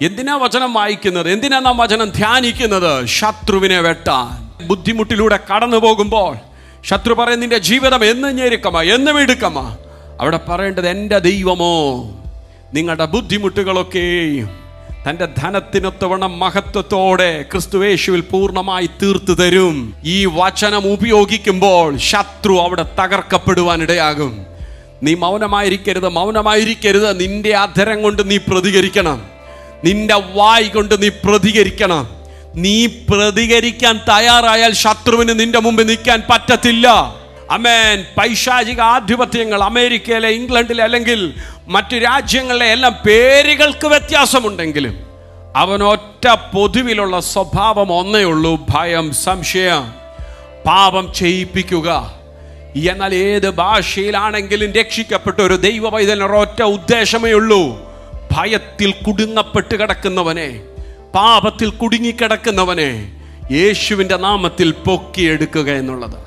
എന്തിനാ വചനം വായിക്കുന്നത്? എന്തിനാ നാം വചനം ധ്യാനിക്കുന്നത്? ശത്രുവിനെ വെട്ടാൻ. ബുദ്ധിമുട്ടിലൂടെ കടന്നു പോകുമ്പോൾ ശത്രു പറയും നിന്റെ ജീവിതം എന്ന് ഞെരുക്കമാ, എന്നും ഇടുക്കമാ. അവിടെ പറയേണ്ടത് എൻ്റെ ദൈവമോ നിങ്ങളുടെ ബുദ്ധിമുട്ടുകളൊക്കെയും തൻ്റെ ധനത്തിനൊത്തവണ്ണം മഹത്വത്തോടെ ക്രിസ്തുയേശുവിൽ പൂർണ്ണമായി തീർത്തു തരും. ഈ വചനം ഉപയോഗിക്കുമ്പോൾ ശത്രു അവിടെ തകർക്കപ്പെടുവാനിടയാകും. നീ മൗനമായിരിക്കരുത്. നിന്റെ അധരം കൊണ്ട് നീ പ്രതികരിക്കണം. നിന്റെ വായ് കൊണ്ട് നീ പ്രതികരിക്കണം. നീ പ്രതികരിക്കാൻ തയ്യാറായാൽ ശത്രുവിന് നിന്റെ മുമ്പിൽ നിൽക്കാൻ പറ്റത്തില്ല. ആമേൻ. പൈശാചിക ആധിപത്യങ്ങൾ അമേരിക്കയിലെ, ഇംഗ്ലണ്ടിലെ അല്ലെങ്കിൽ മറ്റു രാജ്യങ്ങളിലെ എല്ലാം പേരുകൾക്ക് വ്യത്യാസമുണ്ടെങ്കിലും അവനൊറ്റ പൊതുവിലുള്ള സ്വഭാവം ഒന്നേ ഉള്ളൂ: ഭയം, സംശയം, പാപം ചെയ്യിപ്പിക്കുക. എന്നാൽ ഏത് ഭാഷയിലാണെങ്കിലും രക്ഷിക്കപ്പെട്ട ഒരു ദൈവ പൈതലിന് ഒറ്റ ഉദ്ദേശമേ ഉള്ളൂ: ഭയത്തിൽ കുടുങ്ങപ്പെട്ട് കിടക്കുന്നവനെ, പാപത്തിൽ കുടുങ്ങിക്കിടക്കുന്നവനെ യേശുവിൻ്റെ നാമത്തിൽ പൊക്കിയെടുക്കുക എന്നുള്ളത്.